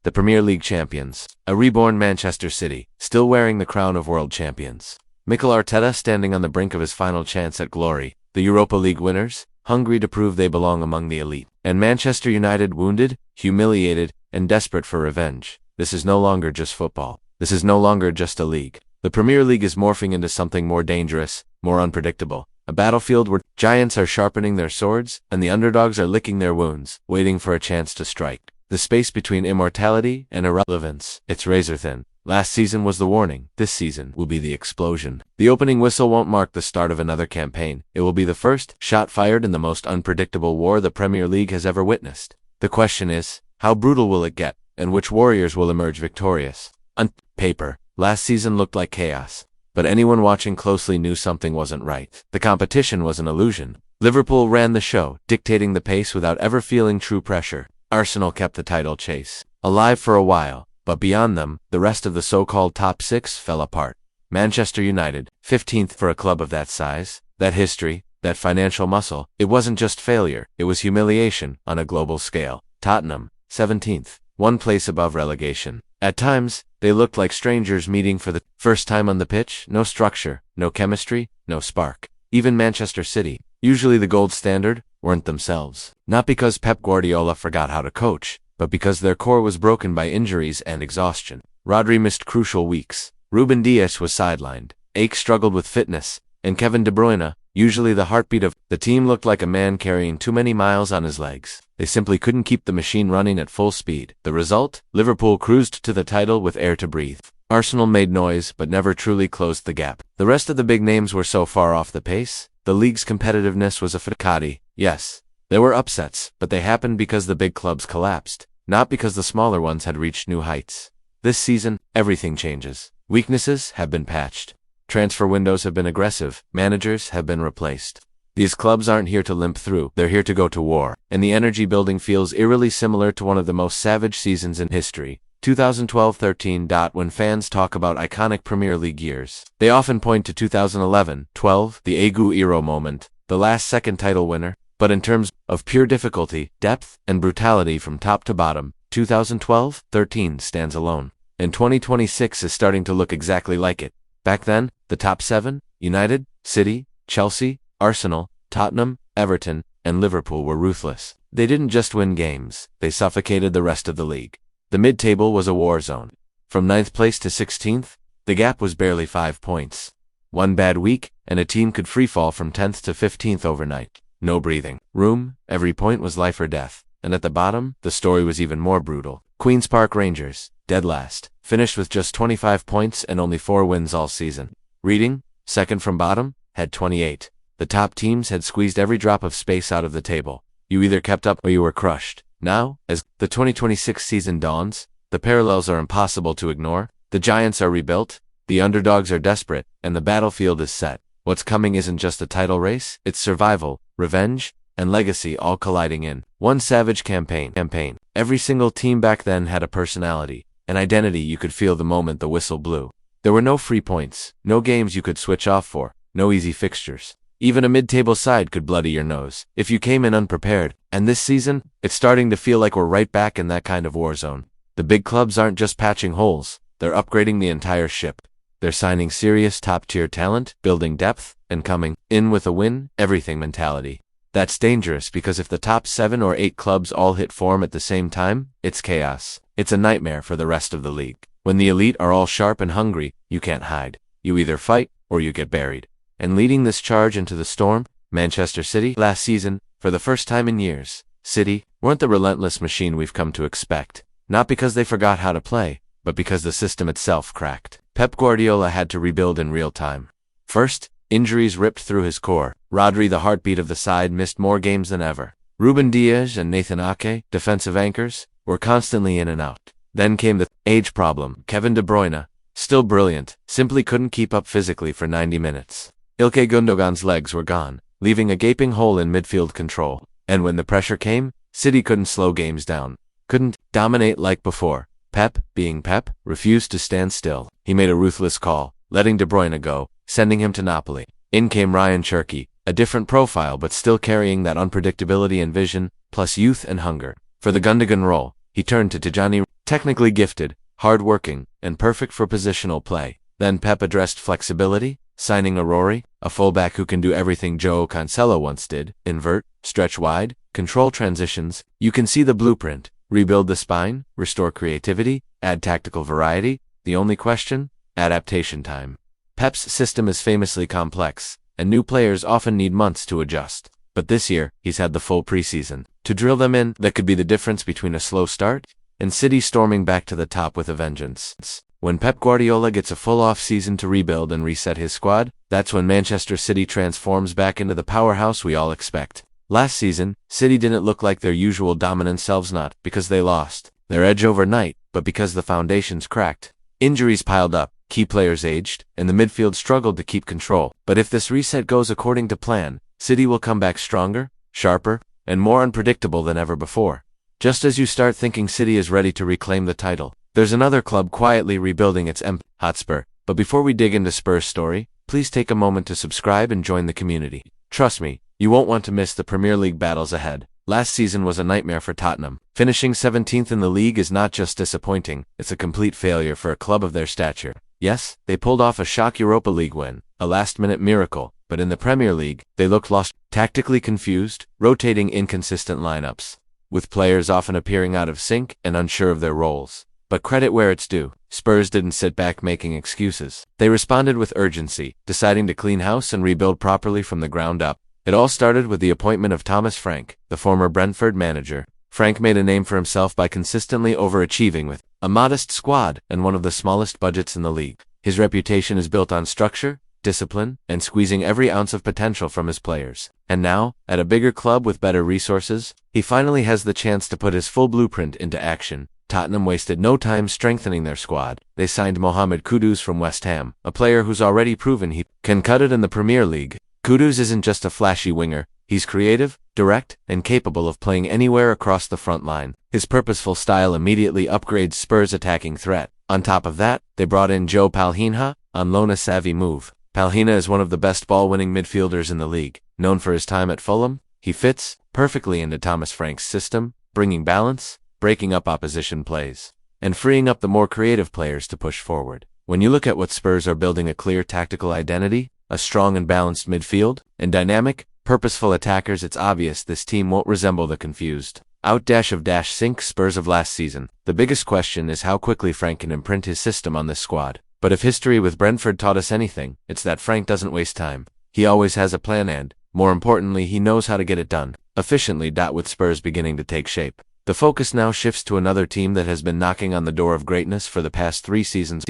the Premier League champions. A reborn Manchester City, still wearing the crown of world champions. Mikel Arteta standing on the brink of his final chance at glory. The Europa League winners, hungry to prove they belong among the elite. And Manchester United wounded, humiliated, and desperate for revenge. This is no longer just football. This is no longer just a league. The Premier League is morphing into something more dangerous, more unpredictable. A battlefield where giants are sharpening their swords, and the underdogs are licking their wounds, waiting for a chance to strike. The space between immortality and irrelevance, it's razor thin. Last season was the warning. This season will be the explosion. The opening whistle won't mark the start of another campaign. It will be the first shot fired in the most unpredictable war the Premier League has ever witnessed. The question is, how brutal will it get, and which warriors will emerge victorious? On paper, last season looked like chaos. But anyone watching closely knew something wasn't right. The competition was an illusion. Liverpool ran the show, dictating the pace without ever feeling true pressure. Arsenal kept the title chase alive for a while, but beyond them, the rest of the so-called top six fell apart. Manchester United, 15th for a club of that size, that history, that financial muscle, it wasn't just failure, it was humiliation on a global scale. Tottenham, 17th, one place above relegation. At times, they looked like strangers meeting for the first time on the pitch. No structure, no chemistry, no spark. Even Manchester City, usually the gold standard, weren't themselves. Not because Pep Guardiola forgot how to coach, but because their core was broken by injuries and exhaustion. Rodri missed crucial weeks. Ruben Dias was sidelined. Ake struggled with fitness. And Kevin De Bruyne, usually the heartbeat of the team, looked like a man carrying too many miles on his legs. They simply couldn't keep the machine running at full speed. The result? Liverpool cruised to the title with air to breathe. Arsenal made noise but never truly closed the gap. The rest of the big names were so far off the pace. The league's competitiveness was a faccade. Yes, there were upsets, but they happened because the big clubs collapsed, not because the smaller ones had reached new heights. This season, everything changes. Weaknesses have been patched. Transfer windows have been aggressive. Managers have been replaced. These clubs aren't here to limp through, they're here to go to war. And the energy building feels eerily similar to one of the most savage seasons in history. 2012-13. When fans talk about iconic Premier League years, they often point to 2011-12, the Aguero moment, the last-second title winner. But in terms of pure difficulty, depth, and brutality from top to bottom, 2012-13 stands alone. And 2026 is starting to look exactly like it. Back then, the top seven, United, City, Chelsea, Arsenal, Tottenham, Everton, and Liverpool were ruthless. They didn't just win games, they suffocated the rest of the league. The mid-table was a war zone. From 9th place to 16th, the gap was barely 5 points. One bad week, and a team could freefall from 10th to 15th overnight. No breathing room, every point was life or death. And at the bottom, the story was even more brutal. Queen's Park Rangers, dead last, finished with just 25 points and only 4 wins all season. Reading, second from bottom, had 28. The top teams had squeezed every drop of space out of the table. You either kept up or you were crushed. Now, as the 2026 season dawns, the parallels are impossible to ignore. The giants are rebuilt, the underdogs are desperate, and the battlefield is set. What's coming isn't just a title race, it's survival, revenge, and legacy all colliding in one savage campaign. Every single team back then had a personality, an identity you could feel the moment the whistle blew. There were no free points, no games you could switch off for, no easy fixtures. Even a mid-table side could bloody your nose if you came in unprepared. And this season, it's starting to feel like we're right back in that kind of war zone. The big clubs aren't just patching holes, they're upgrading the entire ship. They're signing serious top-tier talent, building depth, and coming in with a win-everything mentality. That's dangerous because if the top 7 or 8 clubs all hit form at the same time, it's chaos. It's a nightmare for the rest of the league. When the elite are all sharp and hungry, you can't hide. You either fight or you get buried. And leading this charge into the storm, Manchester City. Last season, for the first time in years, City weren't the relentless machine we've come to expect. Not because they forgot how to play, but because the system itself cracked. Pep Guardiola had to rebuild in real time. First, injuries ripped through his core. Rodri, the heartbeat of the side, missed more games than ever. Ruben Dias and Nathan Ake, defensive anchors, were constantly in and out. Then came the age problem. Kevin De Bruyne, still brilliant, simply couldn't keep up physically for 90 minutes. Ilkay Gundogan's legs were gone, leaving a gaping hole in midfield control. And when the pressure came, City couldn't slow games down, couldn't dominate like before. Pep, being Pep, refused to stand still. He made a ruthless call, letting De Bruyne go, sending him to Napoli. In came Ryan Cherki, a different profile but still carrying that unpredictability and vision, plus youth and hunger. For the Gundogan role, he turned to Tijani Technically gifted, hard-working, and perfect for positional play. Then Pep addressed flexibility, signing Aurori, a fullback who can do everything João Cancelo once did: invert, stretch wide, control transitions. You can see the blueprint: rebuild the spine, restore creativity, add tactical variety. The only question? Adaptation time. Pep's system is famously complex, and new players often need months to adjust. But this year, he's had the full preseason to drill them in. That could be the difference between a slow start and City storming back to the top with a vengeance. When Pep Guardiola gets a full off-season to rebuild and reset his squad, that's when Manchester City transforms back into the powerhouse we all expect. Last season, City didn't look like their usual dominant selves, not because they lost their edge overnight, but because the foundations cracked. Injuries piled up, key players aged, and the midfield struggled to keep control. But if this reset goes according to plan, City will come back stronger, sharper, and more unpredictable than ever before. Just as you start thinking City is ready to reclaim the title, there's another club quietly rebuilding its empire: Hotspur. But before we dig into Spurs' story, please take a moment to subscribe and join the community. Trust me, you won't want to miss the Premier League battles ahead. Last season was a nightmare for Tottenham. Finishing 17th in the league is not just disappointing, it's a complete failure for a club of their stature. Yes, they pulled off a shock Europa League win, a last-minute miracle, but in the Premier League, they looked lost, tactically confused, rotating inconsistent lineups, with players often appearing out of sync and unsure of their roles. But credit where it's due, Spurs didn't sit back making excuses. They responded with urgency, deciding to clean house and rebuild properly from the ground up. It all started with the appointment of Thomas Frank, the former Brentford manager. Frank made a name for himself by consistently overachieving with a modest squad and one of the smallest budgets in the league. His reputation is built on structure, discipline, and squeezing every ounce of potential from his players. And now, at a bigger club with better resources, he finally has the chance to put his full blueprint into action. Tottenham wasted no time strengthening their squad. They signed Mohamed Kudus from West Ham, a player who's already proven he can cut it in the Premier League. Kudus isn't just a flashy winger, he's creative, direct, and capable of playing anywhere across the front line. His purposeful style immediately upgrades Spurs' attacking threat. On top of that, they brought in Joe Palhinha on loan, a savvy move. Palhinha is one of the best ball-winning midfielders in the league. Known for his time at Fulham, he fits perfectly into Thomas Frank's system, bringing balance, breaking up opposition plays, and freeing up the more creative players to push forward. When you look at what Spurs are building: a clear tactical identity, a strong and balanced midfield, and dynamic, purposeful attackers, it's obvious this team won't resemble the confused out-of-sync Spurs of last season. The biggest question is how quickly Frank can imprint his system on this squad. But if history with Brentford taught us anything, it's that Frank doesn't waste time. He always has a plan and, more importantly, he knows how to get it done efficiently. With Spurs beginning to take shape, the focus now shifts to another team that has been knocking on the door of greatness for the past 3 seasons.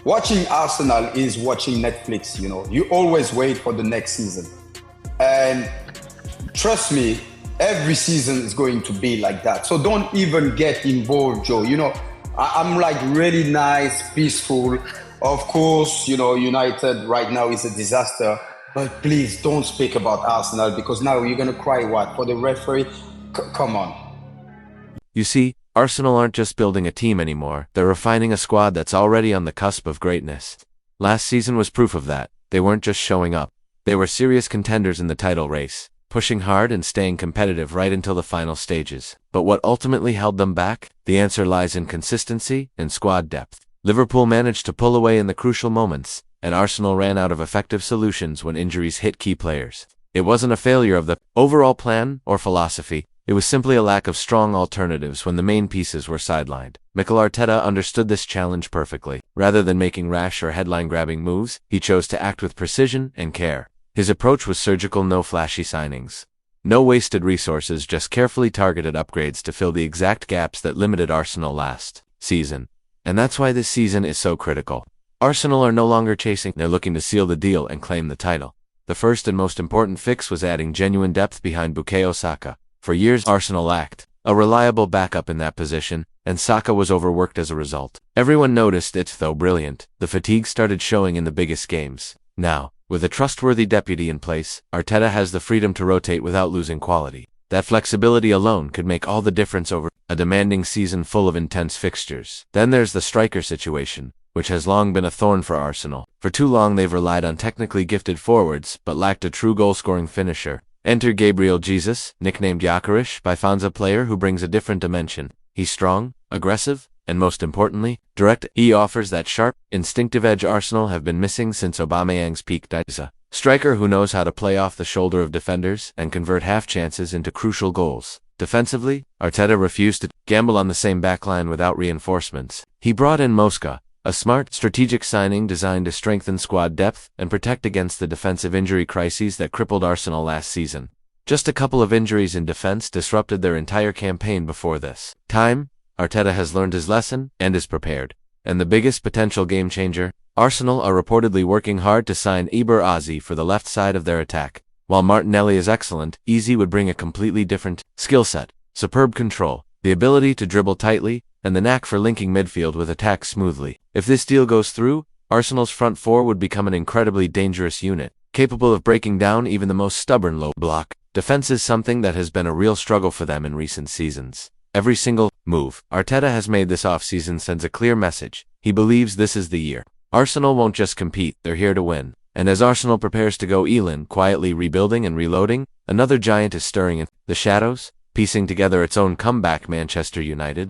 Watching Arsenal is watching Netflix, you always wait for the next season. And trust me, every season is going to be like that. So don't even get involved, Joe. I'm like really nice, peaceful. Of course, United right now is a disaster. But please don't speak about Arsenal, because now you're going to cry what? For the referee? Come on. You see, Arsenal aren't just building a team anymore, they're refining a squad that's already on the cusp of greatness. Last season was proof of that. They weren't just showing up. They were serious contenders in the title race, pushing hard and staying competitive right until the final stages. But what ultimately held them back? The answer lies in consistency and squad depth. Liverpool managed to pull away in the crucial moments, and Arsenal ran out of effective solutions when injuries hit key players. It wasn't a failure of the overall plan or philosophy. It was simply a lack of strong alternatives when the main pieces were sidelined. Mikel Arteta understood this challenge perfectly. Rather than making rash or headline-grabbing moves, he chose to act with precision and care. His approach was surgical: no flashy signings, no wasted resources, just carefully targeted upgrades to fill the exact gaps that limited Arsenal last season. And that's why this season is so critical. Arsenal are no longer chasing, they're looking to seal the deal and claim the title. The first and most important fix was adding genuine depth behind Bukayo Saka. For years, Arsenal lacked a reliable backup in that position, and Saka was overworked as a result. Everyone noticed it, though brilliant. The fatigue started showing in the biggest games. Now, with a trustworthy deputy in place, Arteta has the freedom to rotate without losing quality. That flexibility alone could make all the difference over a demanding season full of intense fixtures. Then there's the striker situation, which has long been a thorn for Arsenal. For too long they've relied on technically gifted forwards, but lacked a true goal-scoring finisher. Enter Gabriel Jesus, nicknamed Gyökeres by fans, a player who brings a different dimension. He's strong, aggressive, and most importantly, direct. He offers that sharp, instinctive edge Arsenal have been missing since Aubameyang's peak days. A striker who knows how to play off the shoulder of defenders and convert half chances into crucial goals. Defensively, Arteta refused to gamble on the same backline without reinforcements. He brought in Mosca, a smart, strategic signing designed to strengthen squad depth and protect against the defensive injury crises that crippled Arsenal last season. Just a couple of injuries in defense disrupted their entire campaign before this time. Arteta has learned his lesson and is prepared. And the biggest potential game-changer, Arsenal are reportedly working hard to sign Eber Ozzy for the left side of their attack. While Martinelli is excellent, Eze would bring a completely different skill set, superb control, the ability to dribble tightly, and the knack for linking midfield with attack smoothly. If this deal goes through, Arsenal's front four would become an incredibly dangerous unit, capable of breaking down even the most stubborn low block. Defense is something that has been a real struggle for them in recent seasons. Every single move Arteta has made this offseason sends a clear message. He believes this is the year. Arsenal won't just compete, they're here to win. And as Arsenal prepares to go Elin, quietly rebuilding and reloading, another giant is stirring in the shadows, piecing together its own comeback. Manchester United.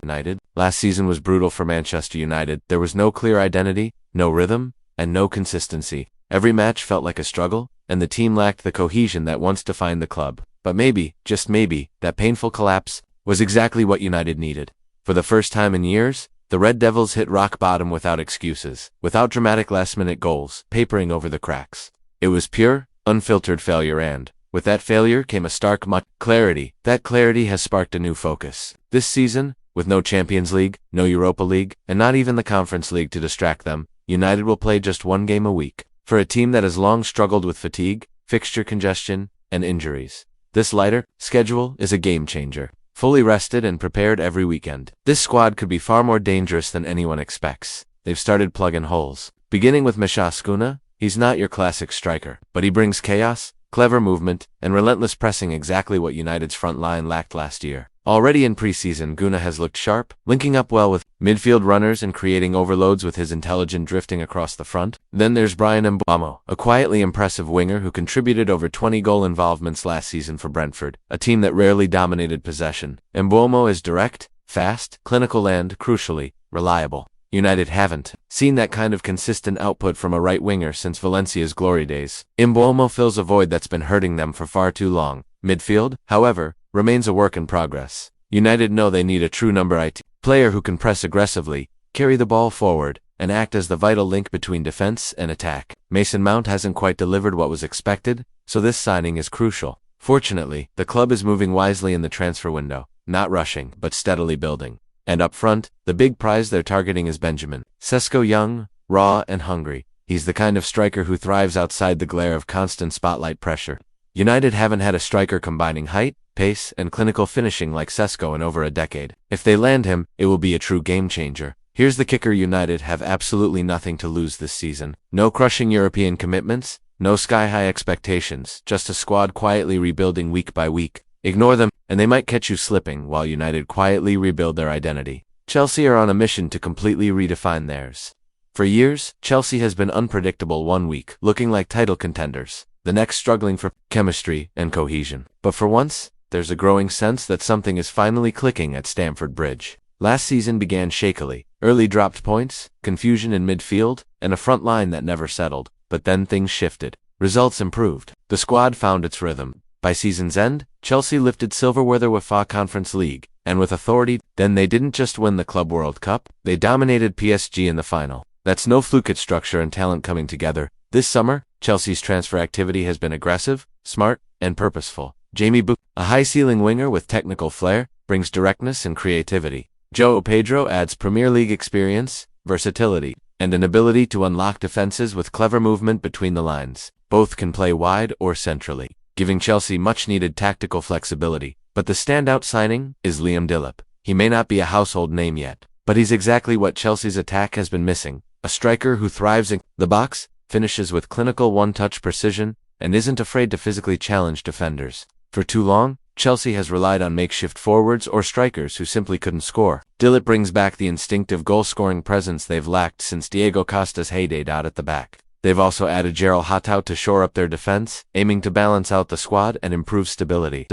Last season was brutal for Manchester United. There was no clear identity, no rhythm, and no consistency. Every match felt like a struggle, and the team lacked the cohesion that once defined the club. But maybe, just maybe, that painful collapse was exactly what United needed. For the first time in years, the Red Devils hit rock bottom without excuses, without dramatic last-minute goals papering over the cracks. It was pure, unfiltered failure, and with that failure came a stark clarity. That clarity has sparked a new focus. This season, with no Champions League, no Europa League, and not even the Conference League to distract them, United will play just one game a week. For a team that has long struggled with fatigue, fixture congestion, and injuries, this lighter schedule is a game-changer. Fully rested and prepared every weekend, this squad could be far more dangerous than anyone expects. They've started plugging holes. Beginning with Misha Skuna, he's not your classic striker, but he brings chaos, clever movement, and relentless pressing, exactly what United's front line lacked last year. Already in preseason, Guna has looked sharp, linking up well with midfield runners and creating overloads with his intelligent drifting across the front. Then there's Brian Mbeumo, a quietly impressive winger who contributed over 20 goal involvements last season for Brentford, a team that rarely dominated possession. Mbeumo is direct, fast, clinical, and, crucially, reliable. United haven't seen that kind of consistent output from a right winger since Valencia's glory days. Mbeumo fills a void that's been hurting them for far too long. Midfield, however, remains a work in progress. United know they need a true number 8 player who can press aggressively, carry the ball forward, and act as the vital link between defense and attack. Mason Mount hasn't quite delivered what was expected, so this signing is crucial. Fortunately, the club is moving wisely in the transfer window, not rushing, but steadily building. And up front, the big prize they're targeting is Benjamin Sesko, young, raw, and hungry. He's the kind of striker who thrives outside the glare of constant spotlight pressure. United haven't had a striker combining height, pace, and clinical finishing like Sesko in over a decade. If they land him, it will be a true game-changer. Here's the kicker: United have absolutely nothing to lose this season. No crushing European commitments, no sky-high expectations, just a squad quietly rebuilding week by week. Ignore them, and they might catch you slipping while United quietly rebuild their identity. Chelsea are on a mission to completely redefine theirs. For years, Chelsea has been unpredictable, one week looking like title contenders, the next struggling for chemistry and cohesion. But for once, there's a growing sense that something is finally clicking at Stamford Bridge. Last season began shakily, early dropped points, confusion in midfield, and a front line that never settled. But then things shifted. Results improved. The squad found its rhythm. By season's end, Chelsea lifted silverware the UEFA Conference League, and with authority. Then they didn't just win the Club World Cup, they dominated PSG in the final. That's no fluke, it's structure and talent coming together. This summer, Chelsea's transfer activity has been aggressive, smart, and purposeful. Jamie Buch, a high-ceiling winger with technical flair, brings directness and creativity. João Pedro adds Premier League experience, versatility, and an ability to unlock defenses with clever movement between the lines. Both can play wide or centrally, giving Chelsea much-needed tactical flexibility. But the standout signing is Liam Delap. He may not be a household name yet, but he's exactly what Chelsea's attack has been missing. A striker who thrives in the box, finishes with clinical one-touch precision, and isn't afraid to physically challenge defenders. For too long, Chelsea has relied on makeshift forwards or strikers who simply couldn't score. Delap brings back the instinctive goal-scoring presence they've lacked since Diego Costa's heyday at the back. They've also added Gerald Hatou to shore up their defense, aiming to balance out the squad and improve stability.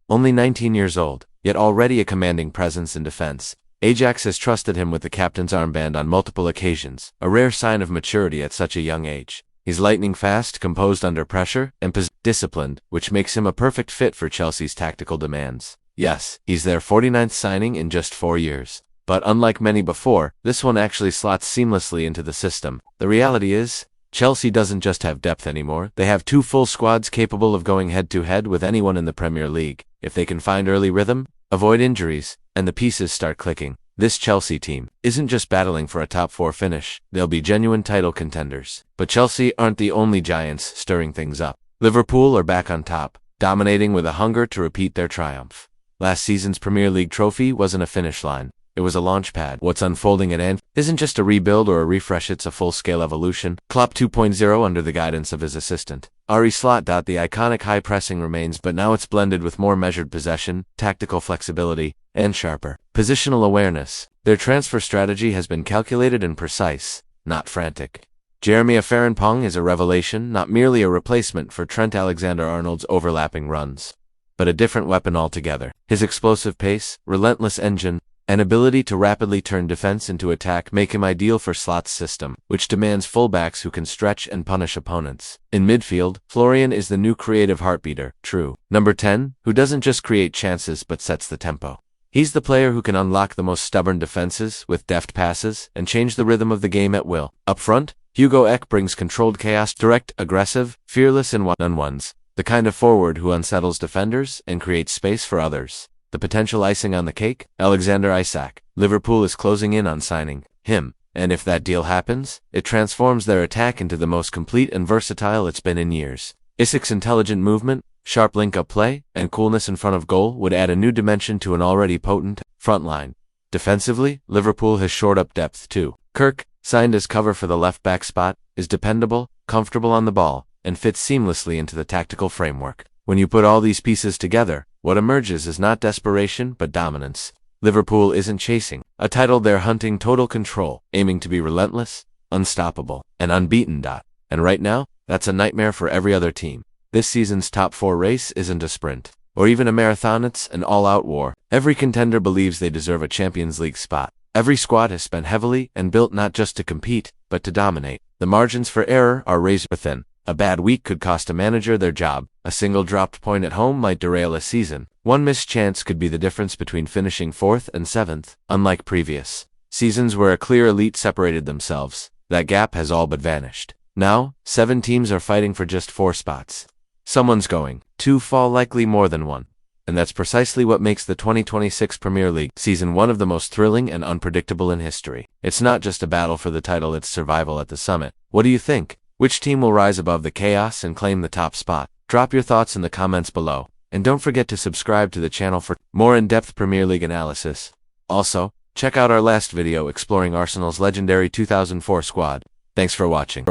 Only 19 years old, yet already a commanding presence in defense. Ajax has trusted him with the captain's armband on multiple occasions, a rare sign of maturity at such a young age. He's lightning fast, composed under pressure, and disciplined, which makes him a perfect fit for Chelsea's tactical demands. Yes, he's their 49th signing in just 4 years. But unlike many before, this one actually slots seamlessly into the system. The reality is, Chelsea doesn't just have depth anymore, they have 2 full squads capable of going head-to-head with anyone in the Premier League. If they can find early rhythm, avoid injuries, and the pieces start clicking, this Chelsea team isn't just battling for a top 4 finish, they'll be genuine title contenders. But Chelsea aren't the only giants stirring things up. Liverpool are back on top, dominating with a hunger to repeat their triumph. Last season's Premier League trophy wasn't a finish line, it was a launch pad. What's unfolding at Anfield isn't just a rebuild or a refresh, it's a full-scale evolution. Klopp 2.0 under the guidance of his assistant Ari Slot. The iconic high pressing remains, but now it's blended with more measured possession, tactical flexibility, and sharper positional awareness. Their transfer strategy has been calculated and precise, not frantic. Jeremy Frimpong is a revelation, not merely a replacement for Trent Alexander-Arnold's overlapping runs, but a different weapon altogether. His explosive pace, relentless engine, and ability to rapidly turn defense into attack make him ideal for Slot's system, which demands fullbacks who can stretch and punish opponents. In midfield, Florian is the new creative heartbeater, true number 10, who doesn't just create chances but sets the tempo. He's the player who can unlock the most stubborn defenses with deft passes and change the rhythm of the game at will. Up front, Hugo Eck brings controlled chaos, direct, aggressive, fearless in one-on-ones, the kind of forward who unsettles defenders and creates space for others. The potential icing on the cake? Alexander Isak. Liverpool is closing in on signing him, and if that deal happens, it transforms their attack into the most complete and versatile it's been in years. Isak's intelligent movement, sharp link-up play, and coolness in front of goal would add a new dimension to an already potent front line. Defensively, Liverpool has shored up depth too. Kirk, signed as cover for the left-back spot, is dependable, comfortable on the ball, and fits seamlessly into the tactical framework. When you put all these pieces together, what emerges is not desperation but dominance. Liverpool isn't chasing a title, they're hunting total control, aiming to be relentless, unstoppable, and unbeaten. And right now, that's a nightmare for every other team. This season's top 4 race isn't a sprint, or even a marathon, it's an all-out war. Every contender believes they deserve a Champions League spot. Every squad has spent heavily and built not just to compete, but to dominate. The margins for error are razor thin. A bad week could cost a manager their job. A single dropped point at home might derail a season. One missed chance could be the difference between finishing 4th and 7th. Unlike previous seasons where a clear elite separated themselves, that gap has all but vanished. Now, 7 teams are fighting for just 4 spots. Someone's going to fall, likely more than one. And that's precisely what makes the 2026 Premier League season one of the most thrilling and unpredictable in history. It's not just a battle for the title, it's survival at the summit. What do you think? Which team will rise above the chaos and claim the top spot? Drop your thoughts in the comments below. And don't forget to subscribe to the channel for more in-depth Premier League analysis. Also, check out our last video exploring Arsenal's legendary 2004 squad. Thanks for watching.